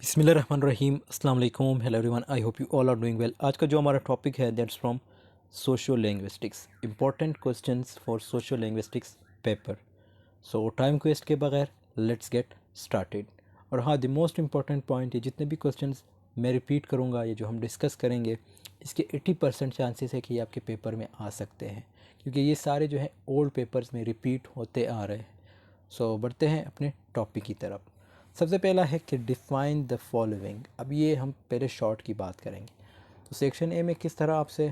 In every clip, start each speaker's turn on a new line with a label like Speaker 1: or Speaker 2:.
Speaker 1: बिस्मिल्लाहिर्रहमानिर्रहीम अस्सलाम वालेकुम hello everyone I hope you all are doing well. आज का जो हमारा टॉपिक है that's from social linguistics, important questions for social linguistics paper. So time waste के बगैर लेट्स गेट स्टार्टेड। और हाँ, द मोस्ट इंपॉर्टेंट पॉइंट, ये जितने भी क्वेश्चंस मैं रिपीट करूँगा, ये जो हम डिस्कस करेंगे, इसके 80% चांसेस है कि ये आपके पेपर में आ सकते हैं, क्योंकि ये सारे जो है ओल्ड पेपर्स में रिपीट होते आ रहे हैं। सो बढ़ते हैं अपने टॉपिक की तरफ। सबसे पहला है कि डिफ़ाइन द फॉलोइंग। अब ये हम पहले शॉर्ट की बात करेंगे। तो सेक्शन ए में किस तरह आपसे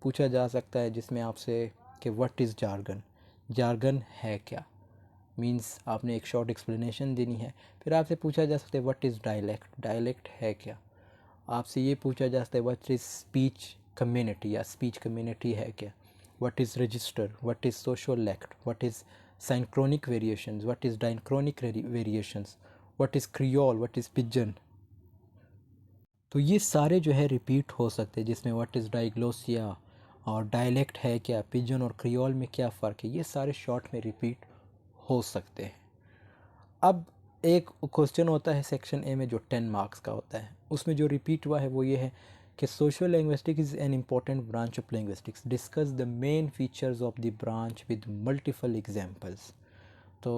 Speaker 1: पूछा जा सकता है, जिसमें आपसे कि व्हाट इज़ जार्गन, जार्गन है क्या, मींस आपने एक शॉर्ट एक्सप्लेनेशन देनी है। फिर आपसे पूछा जा सकता है व्हाट इज़ डायलेक्ट, डायलेक्ट है क्या। आपसे ये पूछा जा सकता है व्हाट इज़ स्पीच कम्युनिटी, या स्पीच कम्युनिटी है क्या। What is register, what is social lect, what is synchronic variations, what is diachronic variations, what is creole, what is pidgin. तो ये सारे जो है रिपीट हो सकते हैं, जिसमें व्हाट इज़ डाइग्लोसिया और डायलेक्ट है क्या, पिजन और क्रियोल में क्या फ़र्क है, ये सारे शॉर्ट में रिपीट हो सकते हैं। अब एक क्वेश्चन होता है सेक्शन ए में जो 10 मार्क्स का होता है, उसमें जो रिपीट हुआ है वो ये है कि social linguistics is an important branch of linguistics, discuss the main features of the branch with multiple examples. तो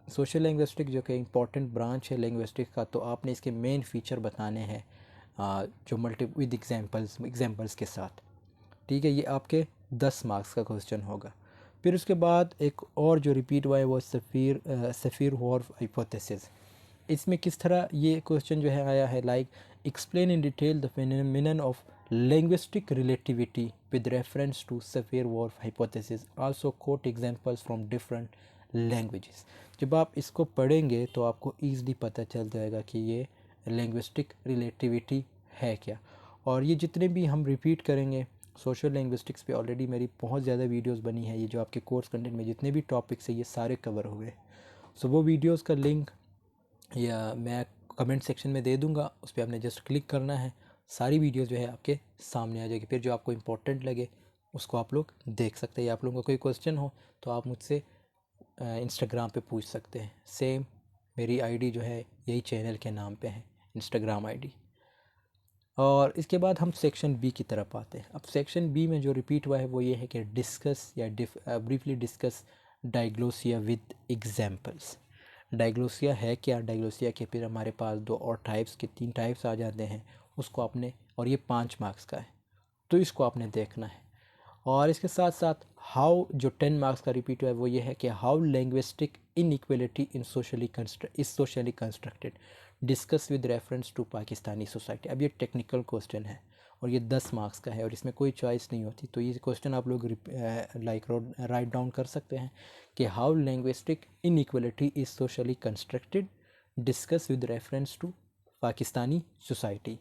Speaker 1: सोशल लिंग्विस्टिक जो कि इम्पॉर्टेंट ब्रांच है लिंग्विस्टिक का, तो आपने इसके मेन फीचर बताने हैं जो मल्टी विद एग्जांपल्स के साथ। ठीक है, ये आपके 10 मार्क्स का क्वेश्चन होगा। फिर उसके बाद एक और जो रिपीट हुआ है वो सफ़ीर-हॉर्फ हाइपोथेसिस। इसमें किस तरह ये क्वेश्चन जो है आया है, like explain in detail the phenomenon of linguistic relativity with reference to Sapir Whorf hypothesis, also quote examples from different languages. जब आप इसको पढ़ेंगे तो आपको ईज़िली पता चल जाएगा कि ये लिंग्विस्टिक रिलेटिविटी है क्या। और ये जितने भी हम रिपीट करेंगे सोशल लिंग्विस्टिक्स पे, ऑलरेडी मेरी बहुत ज़्यादा वीडियोस बनी है। ये जो आपके कोर्स कंटेंट में जितने भी टॉपिक्स हैं ये सारे कवर हुए। सो वो वीडियोस का लिंक या मैं कमेंट सेक्शन में दे दूंगा, उस पर आपने जस्ट क्लिक करना है, सारी वीडियोस जो है आपके सामने आ जाएगी। फिर जो आपको इम्पोर्टेंट लगे उसको आप लोग देख सकते हैं। या आप लोगों का कोई क्वेश्चन हो तो आप मुझसे इंस्टाग्राम पे पूछ सकते हैं। सेम मेरी आईडी जो है यही चैनल के नाम पे है, इंस्टाग्राम आईडी। और इसके बाद हम सेक्शन बी की तरफ आते हैं। अब सेक्शन बी में जो रिपीट हुआ है वो ये है कि डिस्कस या briefly discuss diglossia with examples. Diglossia है क्या, डायग्लोसिया के फिर हमारे पास दो और टाइप्स के 3 टाइप्स आ जाते हैं, उसको आपने, और ये 5 मार्क्स का है तो इसको आपने देखना है। और इसके साथ साथ हाउ, जो 10 मार्क्स का रिपीट हुआ है वो ये है कि how linguistic inequality in socially constructed, discuss with reference to Pakistani society. अब ये टेक्निकल क्वेश्चन है और ये 10 मार्क्स का है और इसमें कोई चॉइस नहीं होती, तो ये क्वेश्चन आप लोग राइट डाउन कर सकते हैं कि how linguistic inequality is socially constructed, discuss with reference to Pakistani society.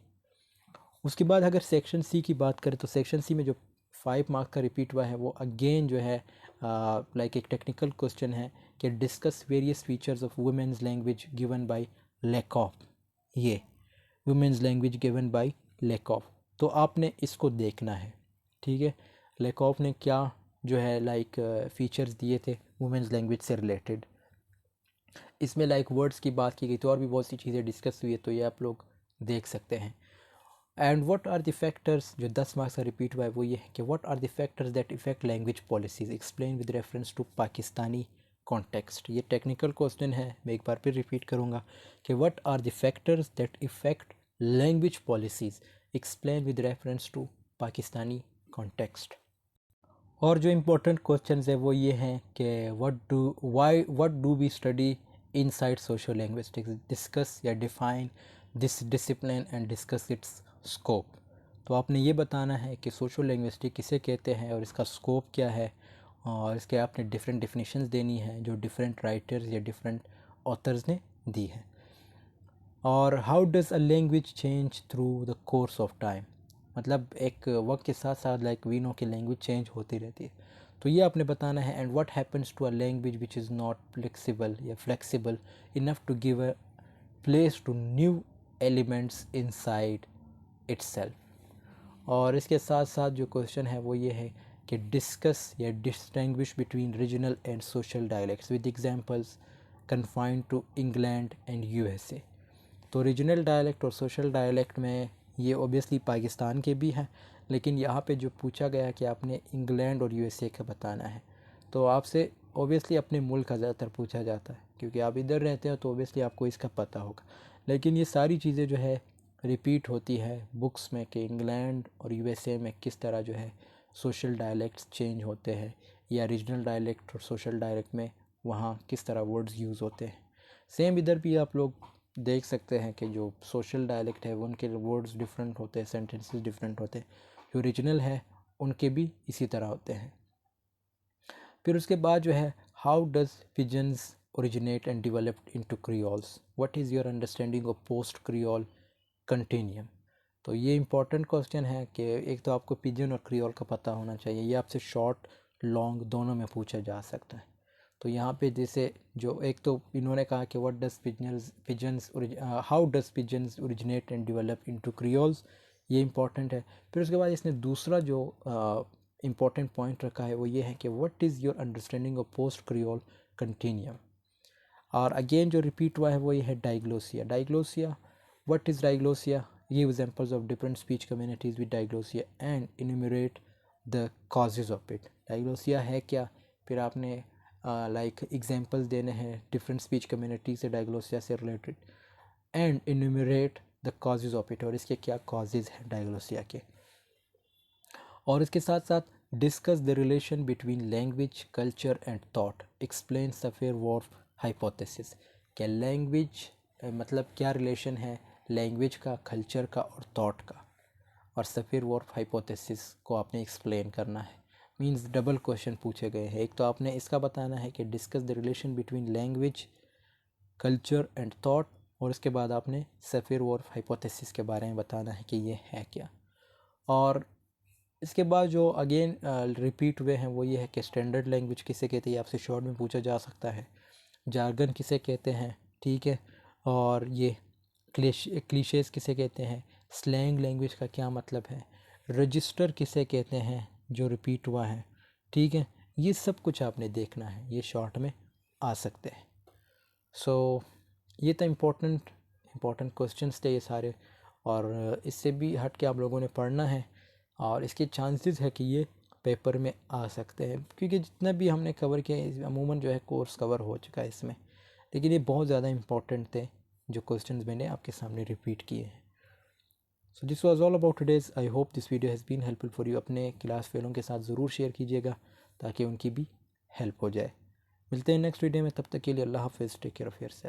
Speaker 1: उसके बाद अगर सेक्शन सी की बात करें तो सेक्शन सी में जो 5 मार्क्स का रिपीट हुआ है वो अगेन जो है लाइक एक टेक्निकल क्वेश्चन है कि discuss various features of women's language given by Lakoff. ये women's language given by Lakoff, तो आपने इसको देखना है। ठीक है, लेकॉफ ने क्या जो है लाइक फीचर्स दिए थे वुमेन्स लैंग्वेज से रिलेटेड। इसमें लाइक वर्ड्स की बात की गई तो और भी बहुत सी चीज़ें डिस्कस हुई है, तो ये आप लोग देख सकते हैं। And what are the factors, जो 10 मार्क्स का रिपीट हुआ है वो ये है कि what are the factors that affect language policies, explain with reference to Pakistani context. ये टेक्निकल क्वेश्चन है, मैं एक बार फिर रिपीट करूँगा कि what are the factors that affect language policies, explain with reference to Pakistani context. और जो इम्पोर्टेंट क्वेश्चन है वो ये हैं कि what do we study inside social linguistics, discuss या define this discipline and discuss its scope. तो आपने ये बताना है कि सोशल लिंग्विस्टिक किसे कहते हैं और इसका स्कोप क्या है, और इसके आपने डिफरेंट डिफिनीशंस देनी है जो डिफरेंट राइटर्स या डिफरेंट ऑथर्स ने दी है। और how does a language change through the course of time, मतलब एक वक्त के साथ साथ लाइक वी नो की लैंग्वेज चेंज होती रहती है, तो ये आपने बताना है। And what happens to a language which is not flexible या flexible enough to give a place to new elements inside itself. और इसके साथ साथ जो क्वेश्चन है वो ये है कि डिस्कस या distinguish between regional and social dialects with examples confined to England and USA. तो रीजनल डायलेक्ट और सोशल डायलेक्ट में ये ओबियसली पाकिस्तान के भी हैं, लेकिन यहाँ पे जो पूछा गया कि आपने इंग्लैंड और यूएसए का बताना है, तो आपसे ओबियसली अपने मुल्क का ज़्यादातर पूछा जाता है, क्योंकि आप इधर रहते हो तो ओबियसली आपको इसका पता होगा। लेकिन ये सारी चीज़ें जो है रिपीट होती है बुक्स में कि इंग्लैंड और यूएसए में किस तरह जो है सोशल डायलेक्ट्स चेंज होते हैं, या रीजनल डायलेक्ट और सोशल डायलेक्ट में वहाँ किस तरह वर्ड्स यूज़ होते हैं। सेम इधर भी आप लोग देख सकते हैं कि जो सोशल डायलेक्ट है उनके वर्ड्स डिफरेंट होते हैं, सेंटेंसेस डिफरेंट होते हैं। जो रीजनल है उनके भी इसी तरह होते हैं। फिर उसके बाद जो है how does pidgins originate and developed into creoles, what is your understanding of post creole continuum. तो ये इंपॉर्टेंट क्वेश्चन है कि एक तो आपको पिजन और क्रियोल का पता होना चाहिए, ये आपसे शॉर्ट लॉन्ग दोनों में पूछा जा सकता है। तो यहाँ पे जैसे जो एक तो इन्होंने कहा कि what does pidgins how does pidgins originate and develop into creoles, ये इंपॉर्टेंट है। फिर उसके बाद इसने दूसरा जो इम्पॉर्टेंट पॉइंट रखा है वो ये है कि what is your understanding of post creole continuum. और अगेन जो रिपीट हुआ है वो ये है diglossia. Diglossia, what is diglossia, give examples of different speech communities with diglossia and enumerate the causes of it. Diglossia है क्या, फिर आपने लाइक एग्जांपल्स देने हैं डिफरेंट स्पीच कम्युनिटी से डाइग्लोसिया से related, and enumerate the causes of it, और इसके क्या कॉजेज़ हैं डाइग्लोसिया के। और इसके साथ साथ discuss the relation between language culture and thought, explain Sapir Whorf hypothesis. क्या लैंग्वेज मतलब क्या रिलेशन है लैंग्वेज का, कल्चर का और थॉट का, और सफेयर-वोर्फ हाइपोथेसिस को आपने एक्सप्लेन करना है। मींस डबल क्वेश्चन पूछे गए हैं, एक तो आपने इसका बताना है कि discuss the relation between language culture and thought, और उसके बाद आपने सफेयर-वोर्फ हाइपोथेसिस के बारे में बताना है कि ये है क्या। और इसके बाद जो अगेन रिपीट हुए हैं वो ये है कि स्टैंडर्ड लैंग्वेज किसे कहते हैं, आपसे शॉर्ट में पूछा जा सकता है। जार्गन किसे कहते हैं, ठीक है। और ये क्लीशेस किसे कहते हैं, स्लैंग लैंग्वेज का क्या मतलब है, रजिस्टर किसे कहते हैं जो रिपीट हुआ है, ठीक है। ये सब कुछ आपने देखना है, ये शॉर्ट में आ सकते हैं। सो ये तो इम्पोर्टेंट क्वेश्चंस थे ये सारे, और इससे भी हट के आप लोगों ने पढ़ना है, और इसके चांसेस है कि ये पेपर में आ सकते हैं, क्योंकि जितना भी हमने कवर किया अमूमन जो है कोर्स कवर हो चुका है इसमें, लेकिन ये बहुत ज़्यादा इम्पोर्टेंट थे जो क्वेश्चंस मैंने आपके सामने रिपीट किए हैं। So this was all about today's, I hope this video has been helpful for you. अपने क्लास फेलों के साथ ज़रूर शेयर कीजिएगा ताकि उनकी भी हेल्प हो जाए। मिलते हैं नेक्स्ट वीडियो में, तब तक के लिए अल्लाह हाफ़िज़, टेक केयर ऑफ़ योरसेल्फ।